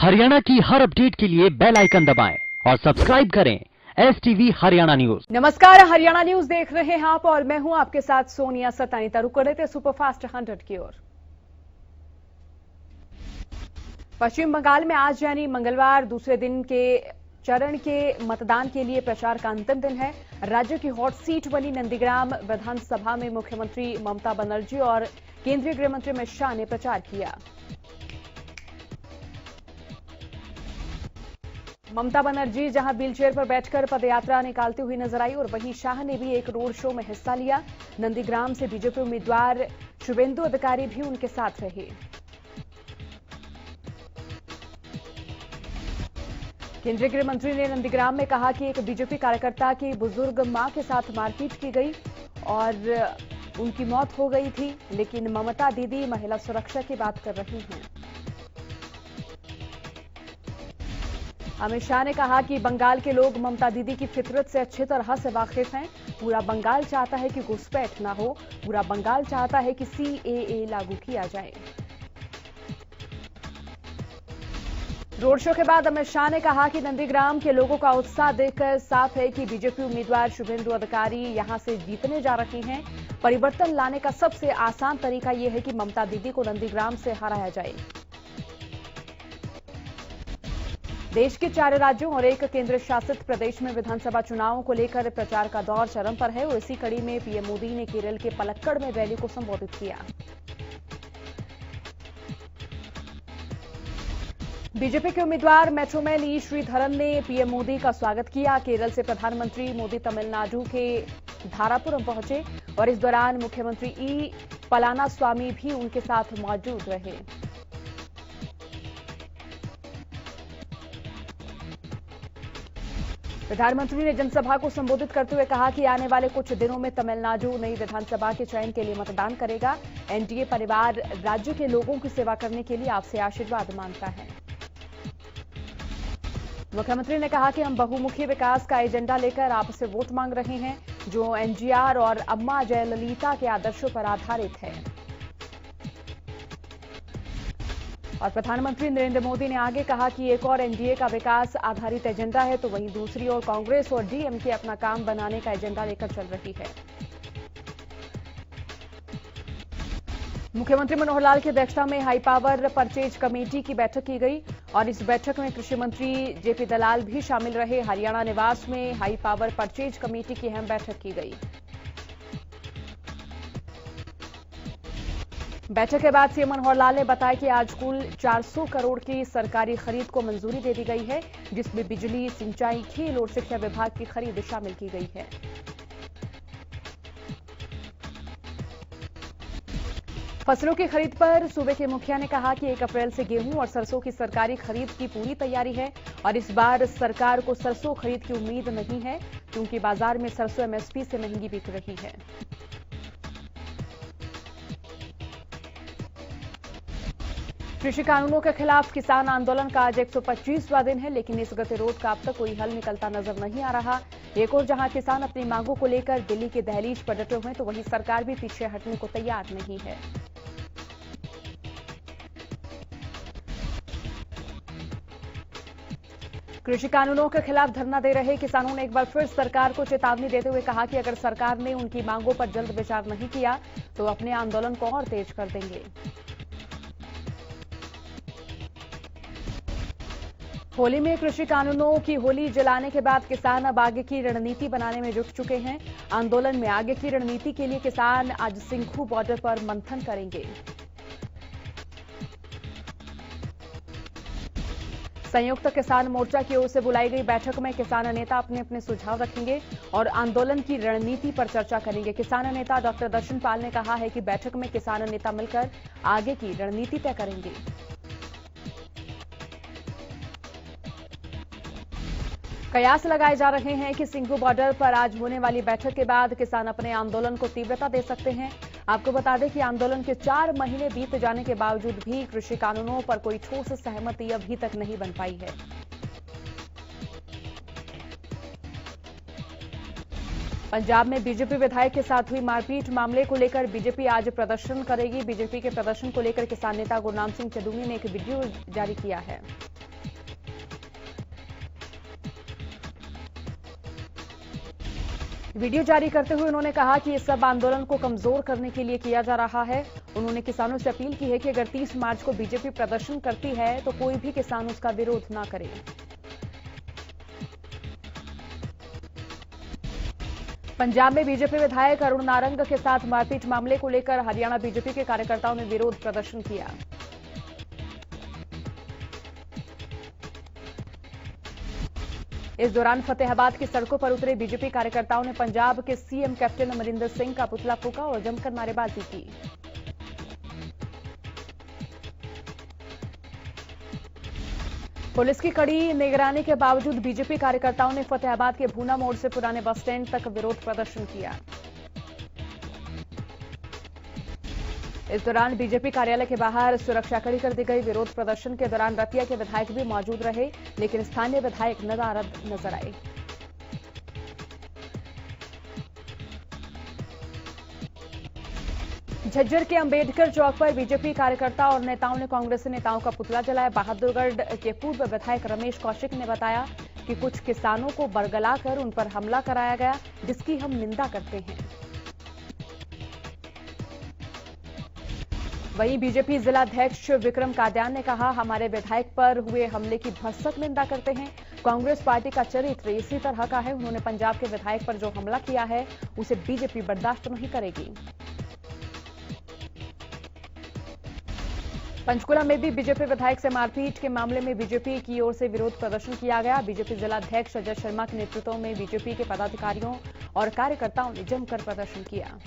हरियाणा की हर अपडेट के लिए बेल आइकन दबाएं और सब्सक्राइब करें STV हरियाणा न्यूज। नमस्कार, हरियाणा न्यूज देख रहे हैं आप और मैं हूं आपके साथ सोनिया सतानीता। रुक रहे थे सुपरफास्ट 100 की ओर। पश्चिम बंगाल में आज यानी मंगलवार दूसरे दिन के चरण के मतदान के लिए प्रचार का अंतिम दिन है। राज्य की हॉट सीट बनी नंदीग्राम विधानसभा में मुख्यमंत्री ममता बनर्जी और केंद्रीय गृह मंत्री अमित शाह ने प्रचार किया। ममता बनर्जी जहां व्हीलचेयर पर बैठकर पदयात्रा निकालती हुई नजर आई और वहीं शाह ने भी एक रोड शो में हिस्सा लिया। नंदीग्राम से बीजेपी उम्मीदवार शुभेंदु अधिकारी भी उनके साथ रहे। केंद्रीय गृह मंत्री ने नंदीग्राम में कहा कि एक बीजेपी कार्यकर्ता की बुजुर्ग मां के साथ मारपीट की गई और उनकी मौत हो गई थी, लेकिन ममता दीदी महिला सुरक्षा की बात कर रही हैं। अमित शाह ने कहा कि बंगाल के लोग ममता दीदी की फितरत से अच्छी तरह से वाकिफ हैं। पूरा बंगाल चाहता है कि घुसपैठ ना हो, पूरा बंगाल चाहता है कि CAA लागू किया जाए। रोड शो के बाद अमित शाह ने कहा कि नंदीग्राम के लोगों का उत्साह देखकर साफ है कि बीजेपी उम्मीदवार शुभेंदु अधिकारी यहां से जीतने जा रही हैं। परिवर्तन लाने का सबसे आसान तरीका यह है कि ममता दीदी को नंदीग्राम से हराया जाए। देश के 4 राज्यों और 1 केंद्र शासित प्रदेश में विधानसभा चुनावों को लेकर प्रचार का दौर चरम पर है और इसी कड़ी में पीएम मोदी ने केरल के पलक्कड़ में रैली को संबोधित किया। बीजेपी के उम्मीदवार मेट्रोमैन ई श्रीधरन ने पीएम मोदी का स्वागत किया। केरल से प्रधानमंत्री मोदी तमिलनाडु के धारापुरम पहुंचे और इस दौरान मुख्यमंत्री ई पलानास्वामी भी उनके साथ मौजूद रहे। प्रधानमंत्री ने जनसभा को संबोधित करते हुए कहा कि आने वाले कुछ दिनों में तमिलनाडु नई विधानसभा के चयन के लिए मतदान करेगा। एनडीए परिवार राज्य के लोगों की सेवा करने के लिए आपसे आशीर्वाद मांगता है। मुख्यमंत्री ने कहा कि हम बहुमुखी विकास का एजेंडा लेकर आपसे वोट मांग रहे हैं, जो एनजीआर और अम्मा जयललिता के आदर्शों पर आधारित है। और प्रधानमंत्री नरेंद्र मोदी ने आगे कहा कि एक और एनडीए का विकास आधारित एजेंडा है, तो वहीं दूसरी ओर कांग्रेस और डीएमके अपना काम बनाने का एजेंडा लेकर चल रही है। मुख्यमंत्री मनोहर लाल की अध्यक्षता में हाई पावर परचेज कमेटी की बैठक की गई और इस बैठक में कृषि मंत्री जेपी दलाल भी शामिल रहे। हरियाणा निवास में हाई पावर परचेज कमेटी की अहम बैठक की गई। बैठक के बाद सीएम मनोहर लाल ने बताया कि आज कुल 400 करोड़ की सरकारी खरीद को मंजूरी दे दी गई है, जिसमें बिजली, सिंचाई, खेल और शिक्षा विभाग की खरीद शामिल की गई है। फसलों की खरीद पर सूबे के मुखिया ने कहा कि 1 अप्रैल से गेहूं और सरसों की सरकारी खरीद की पूरी तैयारी है और इस बार सरकार को सरसों खरीद की उम्मीद नहीं है, क्योंकि बाजार में सरसों एमएसपी से महंगी बिक रही है। कृषि कानूनों के खिलाफ किसान आंदोलन का आज 125वां दिन है, लेकिन इस गतिरोध का अब तक कोई हल निकलता नजर नहीं आ रहा। एक और जहां किसान अपनी मांगों को लेकर दिल्ली की दहलीज पर डटे हुए, तो वहीं सरकार भी पीछे हटने को तैयार नहीं है। कृषि कानूनों के खिलाफ धरना दे रहे किसानों ने एक बार फिर सरकार को चेतावनी देते हुए कहा कि अगर सरकार ने उनकी मांगों पर जल्द विचार नहीं किया तो अपने आंदोलन को और तेज कर देंगे। होली में कृषि कानूनों की होली जलाने के बाद किसान अब आगे की रणनीति बनाने में जुट चुके हैं। आंदोलन में आगे की रणनीति के लिए किसान आज सिंघू बॉर्डर पर मंथन करेंगे। संयुक्त किसान मोर्चा की ओर से बुलाई गई बैठक में किसान नेता अपने अपने सुझाव रखेंगे और आंदोलन की रणनीति पर चर्चा करेंगे। किसान नेता डॉक्टर दर्शन पाल ने कहा है कि बैठक में किसान नेता मिलकर आगे की रणनीति तय करेंगे। कयास लगाए जा रहे हैं कि सिंघू बॉर्डर पर आज होने वाली बैठक के बाद किसान अपने आंदोलन को तीव्रता दे सकते हैं। आपको बता दें कि आंदोलन के 4 महीने बीत जाने के बावजूद भी कृषि कानूनों पर कोई ठोस सहमति अभी तक नहीं बन पाई है। पंजाब में बीजेपी विधायक के साथ हुई मारपीट मामले को लेकर बीजेपी आज प्रदर्शन करेगी। बीजेपी के प्रदर्शन को लेकर किसान नेता गुरनाम सिंह चंदूनी ने एक वीडियो जारी किया है। वीडियो जारी करते हुए उन्होंने कहा कि इस सब आंदोलन को कमजोर करने के लिए किया जा रहा है। उन्होंने किसानों से अपील की है कि अगर 30 मार्च को बीजेपी प्रदर्शन करती है तो कोई भी किसान उसका विरोध न करे। पंजाब में बीजेपी विधायक अरुण नारंग के साथ मारपीट मामले को लेकर हरियाणा बीजेपी के कार्यकर्ताओं ने विरोध प्रदर्शन किया। इस दौरान फतेहाबाद की सड़कों पर उतरे बीजेपी कार्यकर्ताओं ने पंजाब के सीएम कैप्टन अमरिंदर सिंह का पुतला फूंका और जमकर नारेबाजी की। पुलिस की कड़ी निगरानी के बावजूद बीजेपी कार्यकर्ताओं ने फतेहाबाद के भूना मोड़ से पुराने बस स्टैंड तक विरोध प्रदर्शन किया। इस दौरान बीजेपी कार्यालय के बाहर सुरक्षा कड़ी कर दी गई। विरोध प्रदर्शन के दौरान रतिया के विधायक भी मौजूद रहे, लेकिन स्थानीय विधायक नदारद नजर आए। झज्जर के अंबेडकर चौक पर बीजेपी कार्यकर्ता और नेताओं ने कांग्रेसी नेताओं का पुतला जलाया। बहादुरगढ़ के पूर्व विधायक रमेश कौशिक ने बताया कि कुछ किसानों को बरगलाकर उन पर हमला कराया गया, जिसकी हम निंदा करते हैं। वहीं बीजेपी जिलाध्यक्ष विक्रम कादियान ने कहा, हमारे विधायक पर हुए हमले की भरसक निंदा करते हैं। कांग्रेस पार्टी का चरित्र इसी तरह का है। उन्होंने पंजाब के विधायक पर जो हमला किया है उसे बीजेपी बर्दाश्त नहीं करेगी। पंचकुला में भी बीजेपी विधायक से मारपीट के मामले में बीजेपी की ओर से विरोध प्रदर्शन किया गया। बीजेपी जिलाध्यक्ष अजय शर्मा के नेतृत्व में बीजेपी के पदाधिकारियों और कार्यकर्ताओं ने जमकर प्रदर्शन किया।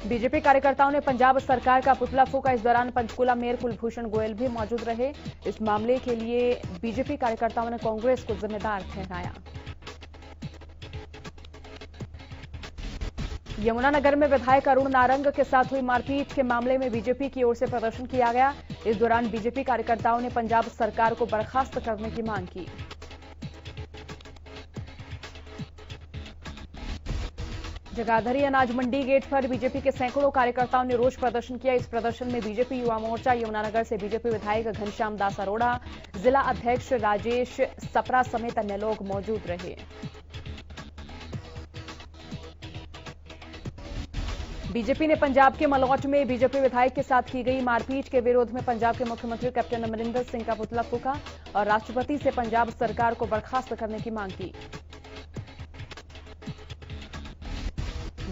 बीजेपी कार्यकर्ताओं ने पंजाब सरकार का पुतला फूंका। इस दौरान पंचकुला मेयर कुलभूषण गोयल भी मौजूद रहे। इस मामले के लिए बीजेपी कार्यकर्ताओं ने कांग्रेस को जिम्मेदार ठहराया। यमुनानगर में विधायक अरुण नारंग के साथ हुई मारपीट के मामले में बीजेपी की ओर से प्रदर्शन किया गया। इस दौरान बीजेपी कार्यकर्ताओं ने पंजाब सरकार को बर्खास्त करने की मांग की। जगाधरी अनाज मंडी गेट पर बीजेपी के सैकड़ों कार्यकर्ताओं ने रोष प्रदर्शन किया। इस प्रदर्शन में बीजेपी युवा मोर्चा यमुनानगर से बीजेपी विधायक घनश्याम दास अरोड़ा, जिला अध्यक्ष राजेश सपरा समेत अन्य लोग मौजूद रहे। बीजेपी ने पंजाब के मलौट में बीजेपी विधायक के साथ की गई मारपीट के विरोध में पंजाब के मुख्यमंत्री कैप्टन अमरिंदर सिंह का पुतला फूंका और राष्ट्रपति से पंजाब सरकार को बर्खास्त करने की मांग की।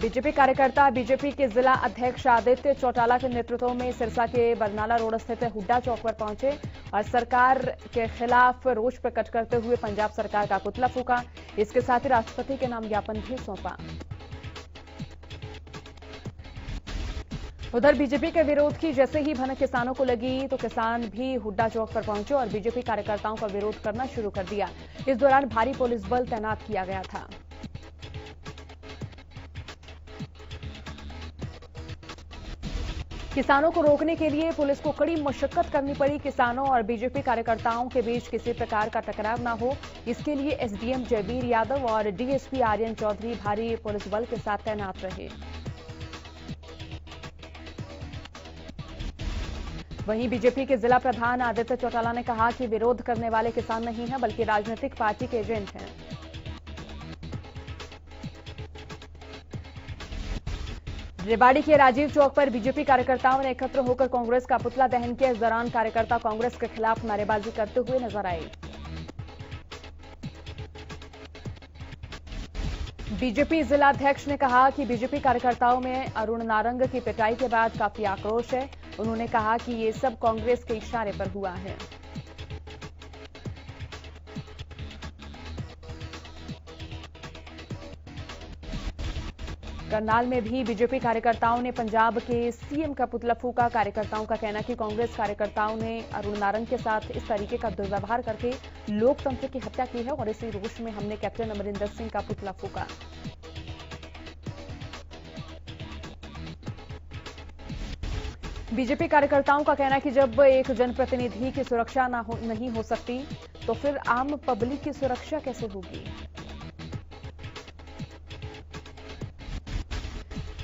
बीजेपी कार्यकर्ता बीजेपी के जिला अध्यक्ष आदित्य चौटाला के नेतृत्व में सिरसा के बरनाला रोड स्थित हुड्डा चौक पर पहुंचे और सरकार के खिलाफ रोष प्रकट करते हुए पंजाब सरकार का पुतला फूंका। इसके साथ ही राष्ट्रपति के नाम ज्ञापन भी सौंपा। उधर बीजेपी के विरोध की जैसे ही भनक किसानों को लगी तो किसान भी हुड्डा चौक पर पहुंचे और बीजेपी कार्यकर्ताओं का विरोध करना शुरू कर दिया। इस दौरान भारी पुलिस बल तैनात किया गया था। किसानों को रोकने के लिए पुलिस को कड़ी मशक्कत करनी पड़ी। किसानों और बीजेपी कार्यकर्ताओं के बीच किसी प्रकार का टकराव न हो, इसके लिए एसडीएम जयवीर यादव और डीएसपी आर्यन चौधरी भारी पुलिस बल के साथ तैनात रहे। वहीं बीजेपी के जिला प्रधान आदित्य चौटाला ने कहा कि विरोध करने वाले किसान नहीं हैं बल्कि राजनीतिक पार्टी के एजेंट हैं। रेवाड़ी के राजीव चौक पर बीजेपी कार्यकर्ताओं ने एकत्र होकर कांग्रेस का पुतला दहन किया। इस दौरान कार्यकर्ता कांग्रेस के खिलाफ नारेबाजी करते हुए नजर आए। बीजेपी जिलाध्यक्ष ने कहा कि बीजेपी कार्यकर्ताओं में अरुण नारंग की पिटाई के बाद काफी आक्रोश है। उन्होंने कहा कि ये सब कांग्रेस के इशारे पर हुआ है। करनाल में भी बीजेपी कार्यकर्ताओं ने पंजाब के सीएम का पुतला फूंका। कार्यकर्ताओं का कहना है कि कांग्रेस कार्यकर्ताओं ने अरुण नारंग के साथ इस तरीके का दुर्व्यवहार करके लोकतंत्र की हत्या की है और इसी रोष में हमने कैप्टन अमरिंदर सिंह का पुतला फूंका। बीजेपी कार्यकर्ताओं का कहना है कि जब एक जनप्रतिनिधि की सुरक्षा नहीं हो सकती तो फिर आम पब्लिक की सुरक्षा कैसे होगी।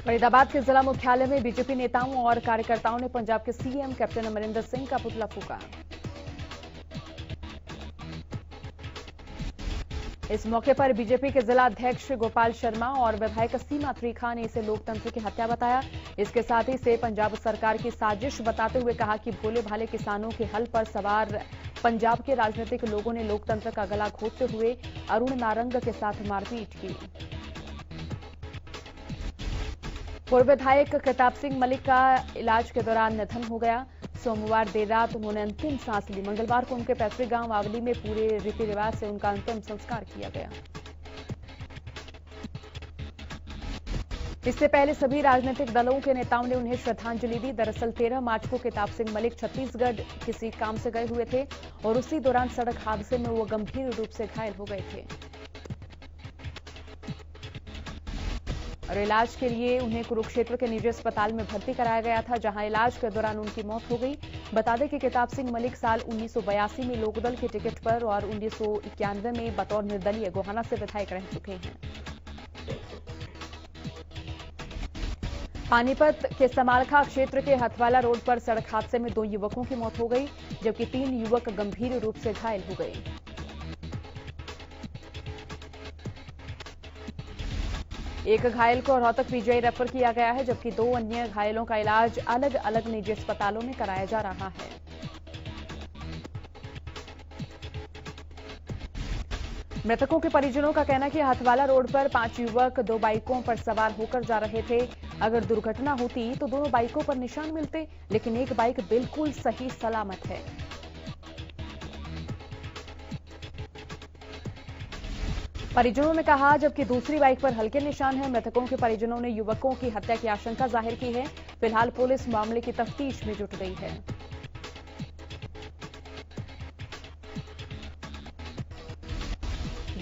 फरीदाबाद के जिला मुख्यालय में बीजेपी नेताओं और कार्यकर्ताओं ने पंजाब के सीएम कैप्टन अमरिंदर सिंह का पुतला फूंका। इस मौके पर बीजेपी के जिला अध्यक्ष गोपाल शर्मा और विधायक सीमा त्रिखा ने इसे लोकतंत्र की हत्या बताया। इसके साथ ही इसे पंजाब सरकार की साजिश बताते हुए कहा कि भोले भाले किसानों के हल पर सवार पंजाब के राजनीतिक लोगों ने लोकतंत्र का गला घोटते हुए अरुण नारंग के साथ मारपीट की। पूर्व विधायक प्रताप सिंह मलिक का इलाज के दौरान निधन हो गया। सोमवार देर रात उन्होंने अंतिम सांस ली। मंगलवार को उनके पैतृक गांव आवली में पूरे रीति रिवाज से उनका अंतिम संस्कार किया गया। इससे पहले सभी राजनीतिक दलों के नेताओं ने उन्हें श्रद्धांजलि दी। दरअसल 13 मार्च को प्रताप सिंह मलिक छत्तीसगढ़ किसी काम से गए हुए थे और उसी दौरान सड़क हादसे में वो गंभीर रूप से घायल हो गए थे और इलाज के लिए उन्हें कुरुक्षेत्र के निजी अस्पताल में भर्ती कराया गया था, जहां इलाज के दौरान उनकी मौत हो गई। बता दें कि प्रताप सिंह मलिक साल 1982 में लोकदल के टिकट पर और 1991 में बतौर निर्दलीय गोहाना से विधायक रह चुके हैं। पानीपत के समालखा क्षेत्र के हथवाला रोड पर सड़क हादसे में 2 युवकों की मौत हो गई, जबकि 3 युवक गंभीर रूप से घायल हो गए। एक घायल को रोहतक पीजीआई रेफर किया गया है, जबकि 2 अन्य घायलों का इलाज अलग अलग निजी अस्पतालों में कराया जा रहा है। मृतकों के परिजनों का कहना है कि हथवाला रोड पर 5 युवक 2 बाइकों पर सवार होकर जा रहे थे। अगर दुर्घटना होती तो दोनों बाइकों पर निशान मिलते, लेकिन एक बाइक बिल्कुल सही सलामत है। परिजनों ने कहा, जबकि दूसरी बाइक पर हल्के निशान हैं। मृतकों के परिजनों ने युवकों की हत्या की आशंका जाहिर की है। फिलहाल पुलिस मामले की तफ्तीश में जुट गई है।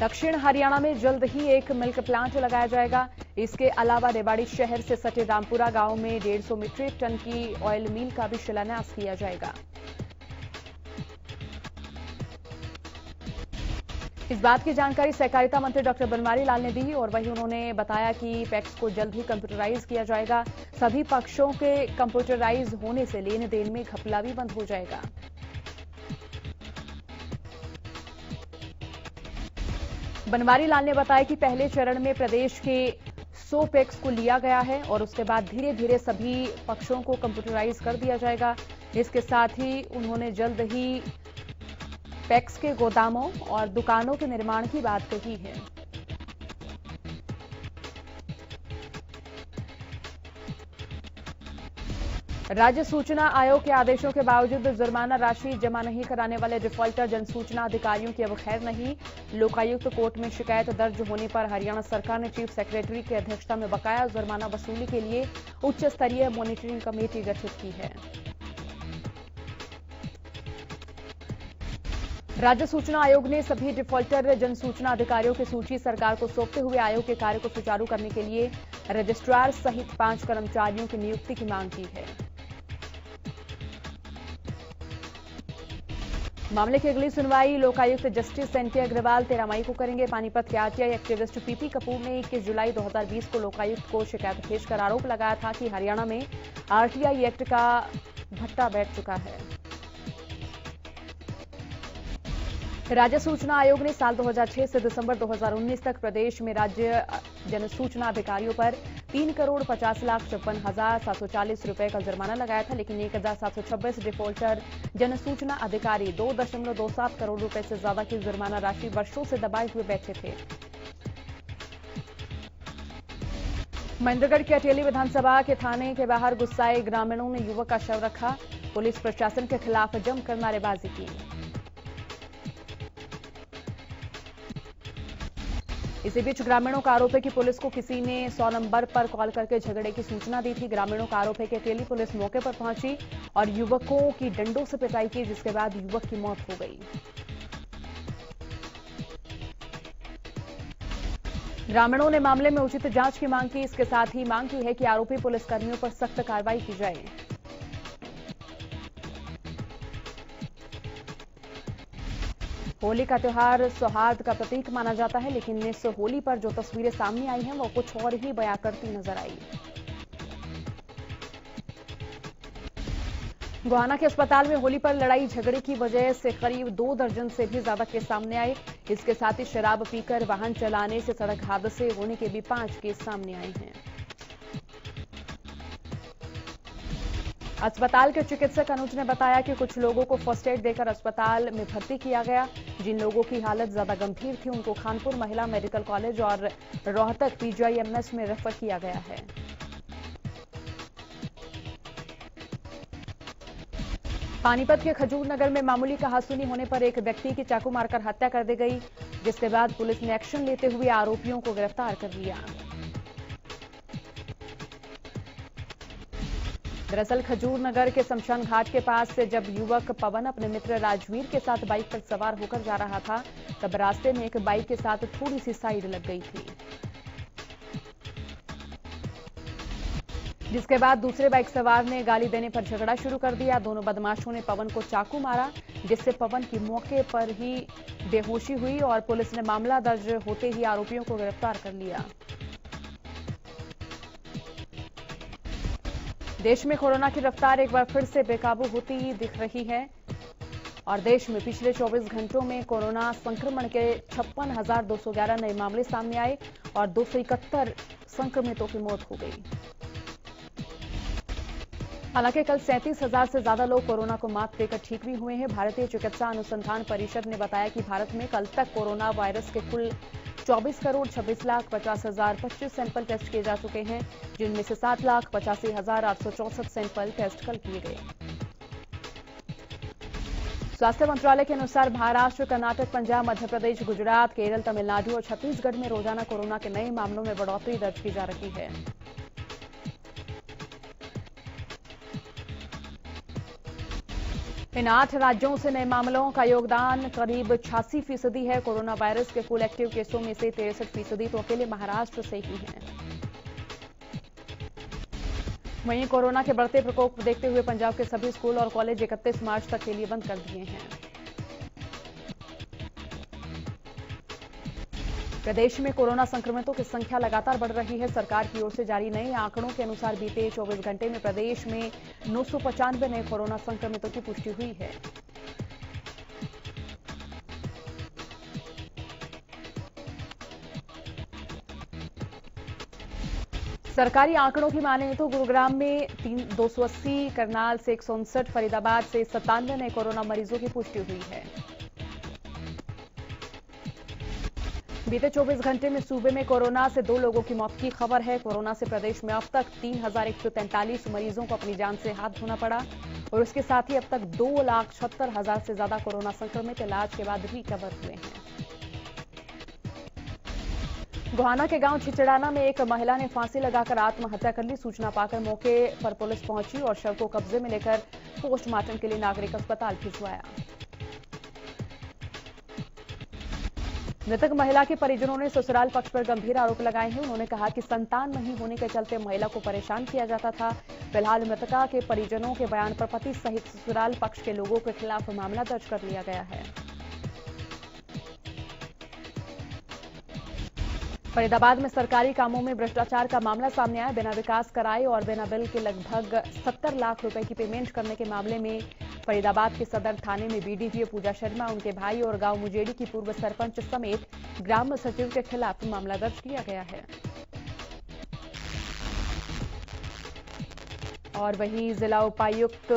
दक्षिण हरियाणा में जल्द ही एक मिल्क प्लांट लगाया जाएगा। इसके अलावा रेवाड़ी शहर से सटे रामपुरा गांव में 150 मीट्रिक टन की ऑयल मिल का भी शिलान्यास किया जाएगा। इस बात की जानकारी सहकारिता मंत्री डॉक्टर बनवारी लाल ने दी और वहीं उन्होंने बताया कि पैक्स को जल्द ही कंप्यूटराइज किया जाएगा। सभी पक्षों के कंप्यूटराइज होने से लेन देन में घपला भी बंद हो जाएगा। बनवारी लाल ने बताया कि पहले चरण में प्रदेश के 100 पैक्स को लिया गया है और उसके बाद धीरे धीरे सभी पक्षों को कंप्यूटराइज कर दिया जाएगा। इसके साथ ही उन्होंने जल्द ही पैक्स के गोदामों और दुकानों के निर्माण की बात कही है। राज्य सूचना आयोग के आदेशों के बावजूद जुर्माना राशि जमा नहीं कराने वाले डिफॉल्टर जनसूचना अधिकारियों की अब खैर नहीं। लोकायुक्त कोर्ट में शिकायत दर्ज होने पर हरियाणा सरकार ने चीफ सेक्रेटरी की अध्यक्षता में बकाया जुर्माना वसूली के लिए उच्च स्तरीय मॉनिटरिंग कमेटी गठित की है। राज्य सूचना आयोग ने सभी डिफॉल्टर जनसूचना अधिकारियों की सूची सरकार को सौंपते हुए आयोग के कार्य को सुचारू करने के लिए रजिस्ट्रार सहित 5 कर्मचारियों की नियुक्ति की मांग की है। मामले की अगली सुनवाई लोकायुक्त जस्टिस एनके अग्रवाल 13 मई को करेंगे। पानीपत के आरटीआई एक्टिविस्ट पीपी कपूर ने 21 जुलाई 2020 को लोकायुक्त को शिकायत भेजकर आरोप लगाया था कि हरियाणा में आरटीआई एक्ट का भट्टा बैठ चुका है। राज्य सूचना आयोग ने साल 2006 से दिसंबर 2019 तक प्रदेश में राज्य जनसूचना अधिकारियों पर 3,50,56,740 रुपए का जुर्माना लगाया था, लेकिन 1,726 डिफॉल्टर जनसूचना अधिकारी 2.27 करोड़ रुपए से ज्यादा की जुर्माना राशि वर्षों से दबाए हुए बैठे थे। महेंद्रगढ़ की अटेली विधानसभा के थाने के बाहर गुस्साए ग्रामीणों ने युवक का शव रखा। पुलिस प्रशासन के खिलाफ जमकर नारेबाजी की। इसी बीच ग्रामीणों का आरोप है कि पुलिस को किसी ने 100 नंबर पर कॉल करके झगड़े की सूचना दी थी। ग्रामीणों का आरोप है कि अकेली पुलिस मौके पर पहुंची और युवकों की डंडों से पिटाई की, जिसके बाद युवक की मौत हो गई। ग्रामीणों ने मामले में उचित जांच की मांग की। इसके साथ ही मांग की है कि आरोपी पुलिसकर्मियों पर सख्त कार्रवाई की जाए। होली का त्योहार सौहार्द का प्रतीक माना जाता है, लेकिन इस होली पर जो तस्वीरें सामने आई हैं वो कुछ और ही बयां करती नजर आई। गोहाना के अस्पताल में होली पर लड़ाई झगड़े की वजह से करीब 2 दर्जन से भी ज्यादा केस सामने आए। इसके साथ ही शराब पीकर वाहन चलाने से सड़क हादसे होने के भी 5 केस सामने आए हैं। अस्पताल के चिकित्सक अनुज ने बताया कि कुछ लोगों को फर्स्ट एड देकर अस्पताल में भर्ती किया गया। जिन लोगों की हालत ज्यादा गंभीर थी उनको खानपुर महिला मेडिकल कॉलेज और रोहतक पीजीआईएमएस में रेफर किया गया है। पानीपत के खजूर नगर में मामूली कहासुनी होने पर एक व्यक्ति की चाकू मारकर हत्या कर दी गई, जिसके बाद पुलिस ने एक्शन लेते हुए आरोपियों को गिरफ्तार कर लिया। दरअसल खजूर नगर के शमशान घाट के पास से जब युवक पवन अपने मित्र राजवीर के साथ बाइक पर सवार होकर जा रहा था, तब रास्ते में एक बाइक के साथ थोड़ी सी साइड लग गई थी, जिसके बाद दूसरे बाइक सवार ने गाली देने पर झगड़ा शुरू कर दिया। दोनों बदमाशों ने पवन को चाकू मारा, जिससे पवन की मौके पर ही बेहोशी हुई और पुलिस ने मामला दर्ज होते ही आरोपियों को गिरफ्तार कर लिया। देश में कोरोना की रफ्तार एक बार फिर से बेकाबू होती दिख रही है और देश में पिछले 24 घंटों में कोरोना संक्रमण के 56,211 नए मामले सामने आए और 271 संक्रमितों की मौत हो गई। हालांकि कल 37,000 से ज्यादा लोग कोरोना को मात देकर ठीक भी हुए हैं। भारतीय चिकित्सा अनुसंधान परिषद ने बताया कि भारत में कल तक कोरोना वायरस के कुल 24,26,50,025 सैंपल टेस्ट किए जा चुके हैं, जिनमें से 7,85,864 सैंपल टेस्ट कल किए गए। स्वास्थ्य मंत्रालय के अनुसार महाराष्ट्र, कर्नाटक, पंजाब, मध्य प्रदेश, गुजरात, केरल, तमिलनाडु और छत्तीसगढ़ में रोजाना कोरोना के नए मामलों में बढ़ोतरी दर्ज की जा रही है। इन 8 राज्यों से नए मामलों का योगदान करीब 86% है। कोरोना वायरस के कुल एक्टिव केसों में से 63% तो अकेले महाराष्ट्र से ही हैं। वहीं कोरोना के बढ़ते प्रकोप को देखते हुए पंजाब के सभी स्कूल और कॉलेज 31 मार्च तक के लिए बंद कर दिए हैं। प्रदेश में कोरोना संक्रमितों की संख्या लगातार बढ़ रही है। सरकार की ओर से जारी नए आंकड़ों के अनुसार बीते 24 घंटे में प्रदेश में 995 नए कोरोना संक्रमितों की पुष्टि हुई है। सरकारी आंकड़ों की माने तो गुरुग्राम में 280, करनाल से 159, फरीदाबाद से 97 नए कोरोना मरीजों की पुष्टि हुई है। बीते 24 घंटे में सूबे में कोरोना से 2 लोगों की मौत की खबर है। कोरोना से प्रदेश में अब तक 3,143 मरीजों को अपनी जान से हाथ धोना पड़ा और इसके साथ ही अब तक 2,76,000 से ज्यादा कोरोना संक्रमित इलाज के बाद रिकवर हुए हैं। गोहाना के गांव छिचड़ाना में एक महिला ने फांसी लगाकर आत्महत्या कर ली। सूचना पाकर मौके पर पुलिस पहुंची और शव को कब्जे में लेकर पोस्टमार्टम के लिए नागरिक अस्पताल भिजवाया। मृतक महिला के परिजनों ने ससुराल पक्ष पर गंभीर आरोप लगाए हैं। उन्होंने कहा कि संतान नहीं होने के चलते महिला को परेशान किया जाता था। फिलहाल मृतका के परिजनों के बयान पर पति सहित ससुराल पक्ष के लोगों के खिलाफ मामला दर्ज कर लिया गया है। फरीदाबाद में सरकारी कामों में भ्रष्टाचार का मामला सामने आया। बिना विकास कराए और बिना बिल के लगभग 70 लाख रुपए की पेमेंट करने के मामले में फरीदाबाद के सदर थाने में बीडीपीओ पूजा शर्मा, उनके भाई और गांव मुजेड़ी की पूर्व सरपंच समेत ग्राम सचिव के खिलाफ मामला दर्ज किया गया है। और वहीं जिला उपायुक्त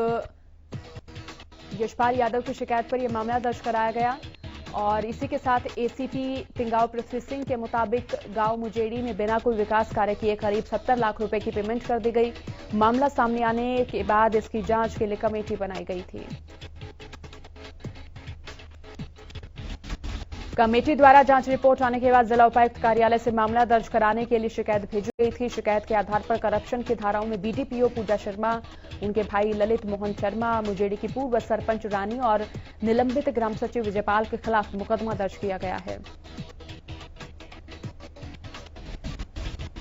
यशपाल यादव की शिकायत पर यह मामला दर्ज कराया गया और इसी के साथ एसीपी तिंगाव पृथ्वी सिंह के मुताबिक गांव मुजेड़ी में बिना कोई विकास कार्य किए करीब 70 लाख रुपए की पेमेंट कर दी गई। मामला सामने आने के बाद इसकी जांच के लिए कमेटी बनाई गई थी। कमेटी द्वारा जांच रिपोर्ट आने के बाद जिला उपायुक्त कार्यालय से मामला दर्ज कराने के लिए शिकायत भेजी गई थी। शिकायत के आधार पर करप्शन की धाराओं में बीडीपीओ पूजा शर्मा, उनके भाई ललित मोहन शर्मा, मुजेड़ी की पूर्व सरपंच रानी और निलंबित ग्राम सचिव विजयपाल के खिलाफ मुकदमा दर्ज किया गया है।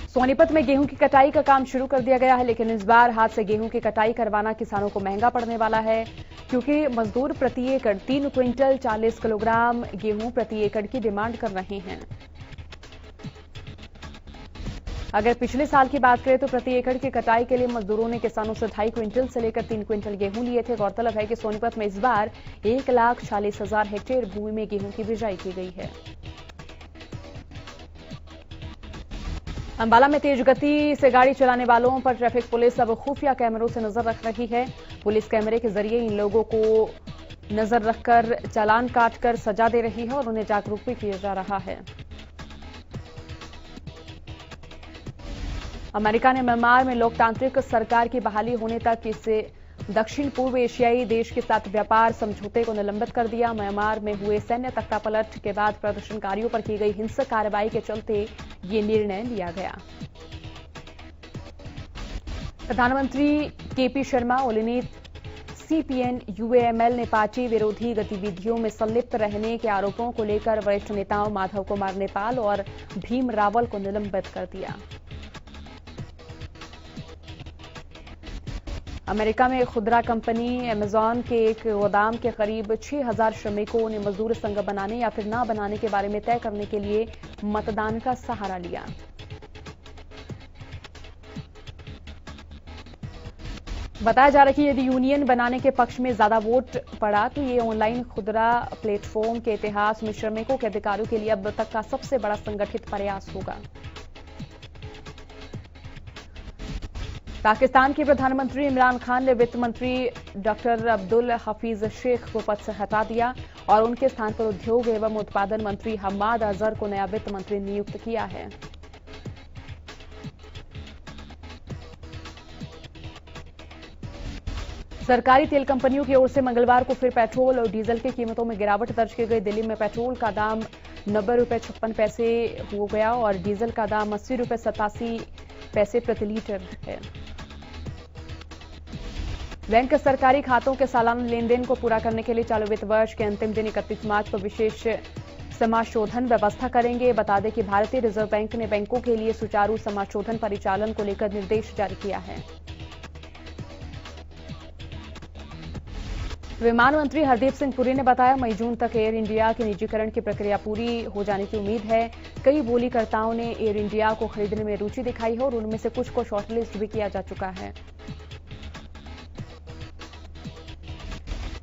सोनीपत में गेहूं की कटाई का काम शुरू कर दिया गया है, लेकिन इस बार हाथ से गेहूं की कटाई करवाना किसानों को महंगा पड़ने वाला है, क्योंकि मजदूर प्रति एकड़ 3 क्विंटल 40 किलोग्राम गेहूं प्रति एकड़ की डिमांड कर रहे हैं। अगर पिछले साल की बात करें तो प्रति एकड़ की कटाई के लिए मजदूरों ने किसानों से 2.5 क्विंटल से लेकर 3 क्विंटल गेहूं लिए थे। गौरतलब है कि सोनीपत में इस बार 1,40,000 हेक्टेयर भूमि में गेहूं की बिजाई की गई है। अंबाला में तेज गति से गाड़ी चलाने वालों पर ट्रैफिक पुलिस अब खुफिया कैमरों से नजर रख रही है। पुलिस कैमरे के जरिए इन लोगों को नजर रखकर चालान काटकर सजा दे रही है और उन्हें जागरूक भी किया जा रहा है। अमेरिका ने म्यांमार में लोकतांत्रिक सरकार की बहाली होने तक इस दक्षिण पूर्व एशियाई देश के साथ व्यापार समझौते को निलंबित कर दिया। म्यांमार में हुए सैन्य तख्तापलट के बाद प्रदर्शनकारियों पर की गई हिंसक कार्रवाई के चलते ये निर्णय लिया गया। प्रधानमंत्री KP Sharma Oli CPN UML ने पार्टी विरोधी गतिविधियों में संलिप्त रहने के आरोपों को लेकर वरिष्ठ नेताओं माधव कुमार नेपाल और भीम रावल को निलंबित कर दिया। अमेरिका में खुदरा कंपनी अमेजॉन के एक गोदाम के करीब 6,000 श्रमिकों ने मजदूर संघ बनाने या फिर ना बनाने के बारे में तय करने के लिए मतदान का सहारा लिया। बताया जा रहा है कि यदि यूनियन बनाने के पक्ष में ज्यादा वोट पड़ा तो ये ऑनलाइन खुदरा प्लेटफॉर्म के इतिहास में श्रमिकों के अधिकारों के लिए अब तक का सबसे बड़ा संगठित प्रयास होगा। पाकिस्तान के प्रधानमंत्री इमरान खान ने वित्त मंत्री डॉक्टर अब्दुल हफीज शेख को पद से हटा दिया और उनके स्थान पर उद्योग एवं उत्पादन मंत्री हम्माद अजहर को नया वित्त मंत्री नियुक्त किया है। सरकारी तेल कंपनियों की ओर से मंगलवार को फिर पेट्रोल और डीजल की कीमतों में गिरावट दर्ज की गई। दिल्ली में पेट्रोल का दाम 90 रुपये 56 पैसे हो गया और डीजल का दाम 80 रुपये 87 पैसे प्रति लीटर है। बैंक सरकारी खातों के सालाना लेन देन को पूरा करने के लिए चालू वित्त वर्ष के अंतिम दिन 31 मार्च को विशेष समाशोधन व्यवस्था करेंगे। बता दें कि भारतीय रिजर्व बैंक ने बैंकों के लिए सुचारू समाशोधन परिचालन को लेकर निर्देश जारी किया है। विमान मंत्री हरदीप सिंह पुरी ने बताया मई जून तक एयर इंडिया के निजीकरण की प्रक्रिया पूरी हो जाने की उम्मीद है। कई बोलीकर्ताओं ने एयर इंडिया को खरीदने में रुचि दिखाई है और उनमें से कुछ को शॉर्टलिस्ट भी किया जा चुका है।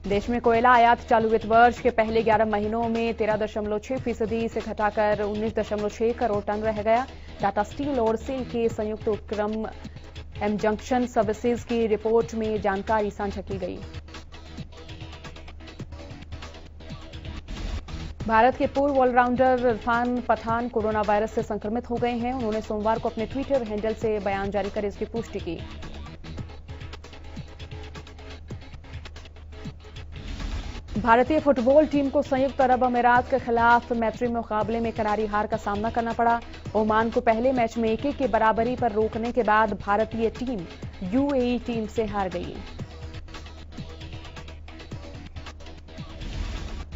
देश में कोयला आयात चालू वित्त वर्ष के पहले 11 महीनों में 13.6% से घटाकर 19.6 करोड़ टन रह गया। टाटा स्टील और सेल के संयुक्त उपक्रम एम जंक्शन सर्विसेज की रिपोर्ट में जानकारी साझा की गई। भारत के पूर्व allrounder Irfan Pathan corona virus से संक्रमित हो गए हैं। उन्होंने सोमवार को अपने ट्विटर हैंडल से बयान जारी कर इसकी पुष्टि की। भारतीय फुटबॉल टीम को संयुक्त अरब अमीरात के खिलाफ मैत्री मुकाबले में करारी हार का सामना करना पड़ा। ओमान को पहले मैच में 1-1 की बराबरी पर रोकने के बाद भारतीय टीम यूएई टीम से हार गई।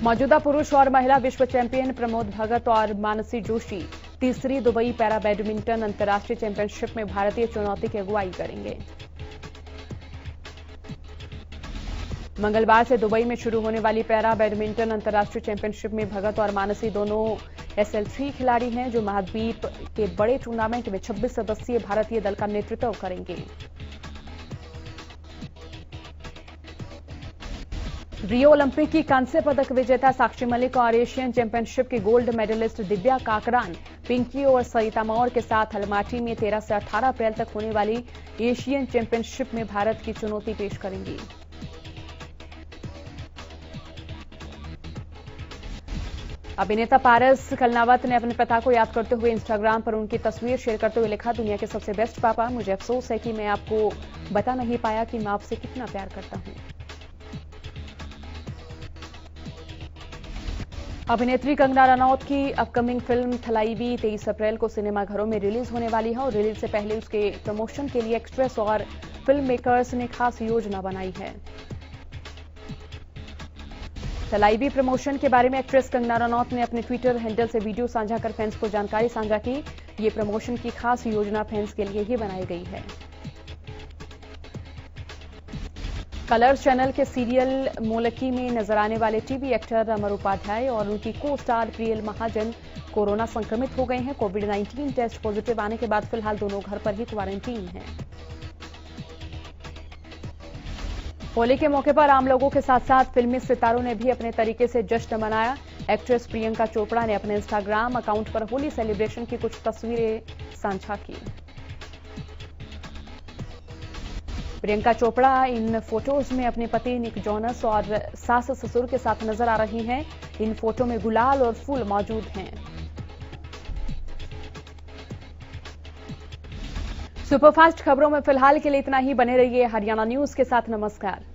मौजूदा पुरुष और महिला विश्व चैंपियन प्रमोद भगत और मानसी जोशी तीसरी दुबई पैरा बैडमिंटन अंतर्राष्ट्रीय चैंपियनशिप में भारतीय चुनौती की अगुवाई करेंगे। मंगलवार से दुबई में शुरू होने वाली पैरा बैडमिंटन अंतर्राष्ट्रीय चैंपियनशिप में भगत और मानसी दोनों SL3 खिलाड़ी हैं जो महाद्वीप के बड़े टूर्नामेंट में 26 सदस्यीय भारतीय दल का नेतृत्व करेंगे। रियो ओलंपिक की कांस्य पदक विजेता साक्षी मलिक और एशियन चैंपियनशिप की गोल्ड मेडलिस्ट दिव्या काकरान पिंकी और सरिता मौर्य के साथ अलमाटी में 13 से 18 अप्रैल तक होने वाली एशियन चैंपियनशिप में भारत की चुनौती पेश करेंगी। अभिनेता पारस कलनावत ने अपने पिता को याद करते हुए इंस्टाग्राम पर उनकी तस्वीर शेयर करते हुए लिखा, दुनिया के सबसे बेस्ट पापा, मुझे अफसोस है कि मैं आपको बता नहीं पाया कि मैं आपसे कितना प्यार करता हूं। अभिनेत्री कंगना रनौत की अपकमिंग फिल्म थलाईवी 23 अप्रैल को सिनेमाघरों में रिलीज होने वाली है और रिलीज से पहले उसके प्रमोशन के लिए एक्ट्रेस और फिल्म मेकर्स ने खास योजना बनाई है। थलाईवी प्रमोशन के बारे में एक्ट्रेस कंगना रनौत ने अपने ट्विटर हैंडल से वीडियो साझा कर फैंस को जानकारी साझा की। ये प्रमोशन की खास योजना फैंस के लिए ही बनाई गई है। कलर्स चैनल के सीरियल मोलक्की में नजर आने वाले टीवी एक्टर अमर उपाध्याय और उनकी को स्टार प्रियल महाजन कोरोना संक्रमित हो गए हैं। कोविड-19 टेस्ट पॉजिटिव आने के बाद फिलहाल दोनों घर पर ही क्वारंटीन हैं। होली के मौके पर आम लोगों के साथ साथ फिल्मी सितारों ने भी अपने तरीके से जश्न मनाया। एक्ट्रेस प्रियंका चोपड़ा ने अपने इंस्टाग्राम अकाउंट पर होली सेलिब्रेशन की कुछ तस्वीरें साझा की। प्रियंका चोपड़ा इन फोटोज में अपने पति निक जोनस और सास ससुर के साथ नजर आ रही हैं। इन फोटो में गुलाल और फूल मौजूद हैं। सुपरफास्ट खबरों में फिलहाल के लिए इतना ही। बने रहिए हरियाणा न्यूज के साथ। नमस्कार।